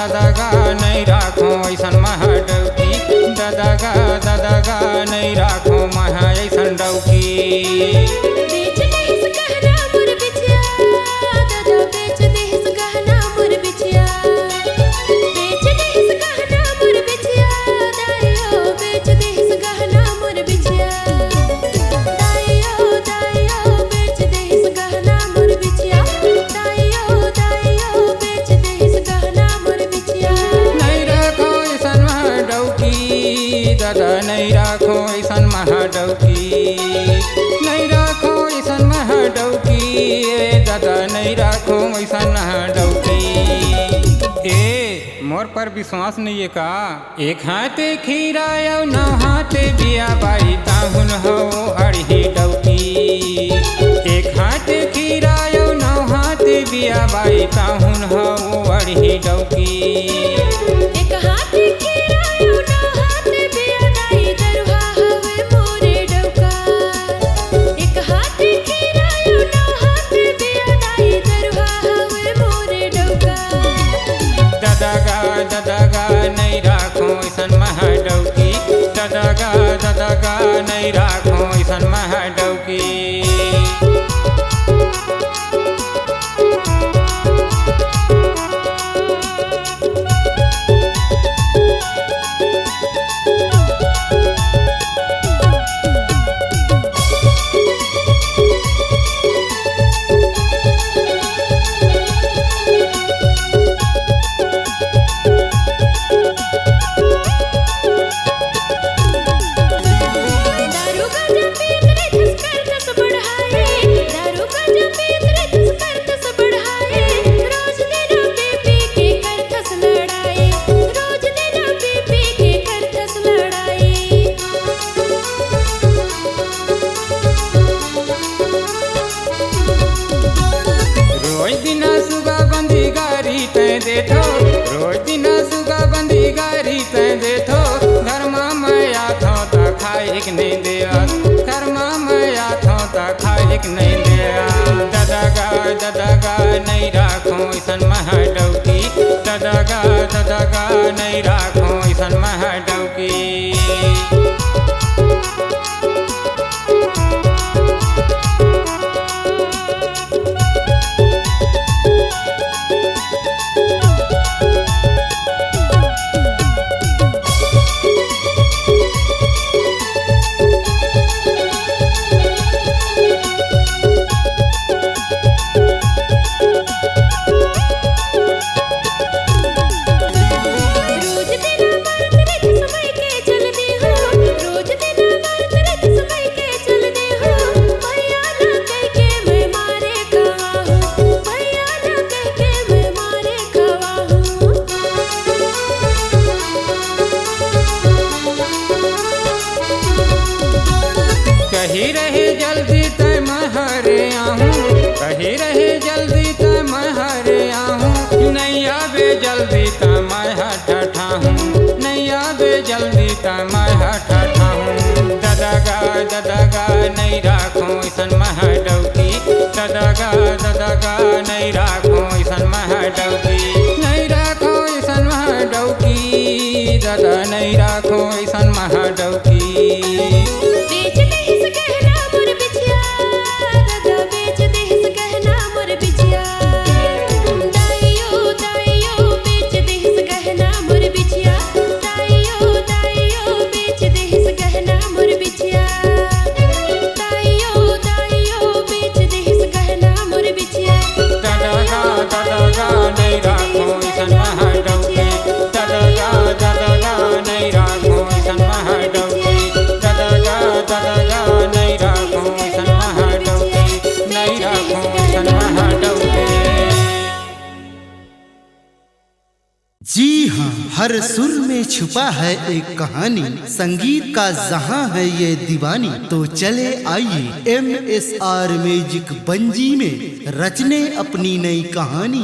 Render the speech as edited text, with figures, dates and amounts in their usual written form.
दादा नहीं राखो ऐसन महाडौकी दादा नहीं राखो महा ऐसन डौकी। बेच देहिस गहना मोर बिछिया दादा बेच देहिस गहना मोर बिछिया। बेच देहिस गहना मोर बिछिया दाइयो बेच देहिस गहना मोर बिछिया। दाइयो बेच देहिस गहना मोर बिछिया। दाइयो बेच देहिस गहना मोर बिछिया। नहीं राखो ऐसन महाडौकी दादा नहीं राखो ऐसन महाडौकी। नहीं राखो ऐसन महाडौकी दादा नहीं राखो ऐसन महाडौकी। ए मोर पर विश्वास नहीं है का? एक हाथे खीरा और नौ हाथे बिया बाई ताहुन हो अड़ही डौकी। एक हाथे खीरा और नौ हाथे बिया बाई ताहुन हो अड़ही डौकी। एक हाथे खीरा और नौ हाथे बिया दाई दरुहा हवे मोरे डौका। एक हाथे खीरा और नौ हाथे बिया दाई दरुहा हवे मोरे डौका। दादा नहीं राखो ऐसन महाडौकी। दादा नहीं राखो ऐसन महाडौकी। दारू गंजा पीत रे तस्कर तस बढ़ाए। दारू गंजा पीत रे तस्कर तस बढ़ाए। रोज दिन पी के कर थस लड़ाई। रोज दिन पी के कर थस लड़ाई। रोज दिना सुगा बंदी गारी तय देथो। रोज दिना सुगा बंदी गारी तय देथो। घर मैं आथो ता खाए कि नहीं दिया। घर मैं आथो ता खाए कि नहीं दिया। दादा नहीं राखो ऐसन महाडौकी। दादा नहीं राखो ऐसन महाडौकी। रोज दिन मारत रे समय के चलदी हो। रोज दिन मारत रे समय के चलदी हो। भैया ना कह के मैं मारे खवा हूँ। भैया ना कह के मैं मारे खवा हूँ। कही रहे जल्दी तय महरे आहूँ। कही रहे जल्दी तय महरे आहूँ। नहीं आवे जल्दी तय मैं हठा हूँ। नहीं आवे जल्दी तय मैं हठा हूँ। दादा नहीं राखो ऐसन महाडौकी। दादा नहीं राखो ऐसन महाडौकी। नहीं राखो ऐसन महाडौकी। दादा नहीं राखो ऐसन महाडौकी। बेच देहिस गहना मोर बिछिया दादा बेच देहिस गहना मोर बिछिया। दाइयो बेच देहिस गहना मोर बिछिया। दाइयो बेच देहिस गहना मोर बिछिया। दाइयो बेच देहिस गहना मोर बिछिया। दादा नहीं राखो ऐसन महाडौकी। दादा नहीं राखो ऐसन महाडौकी। जी हाँ, हर सुर में छुपा है एक कहानी, संगीत का जहां है ये दीवानी। तो चले आइए MSR म्यूजिक बंजी में रचने अपनी नई कहानी।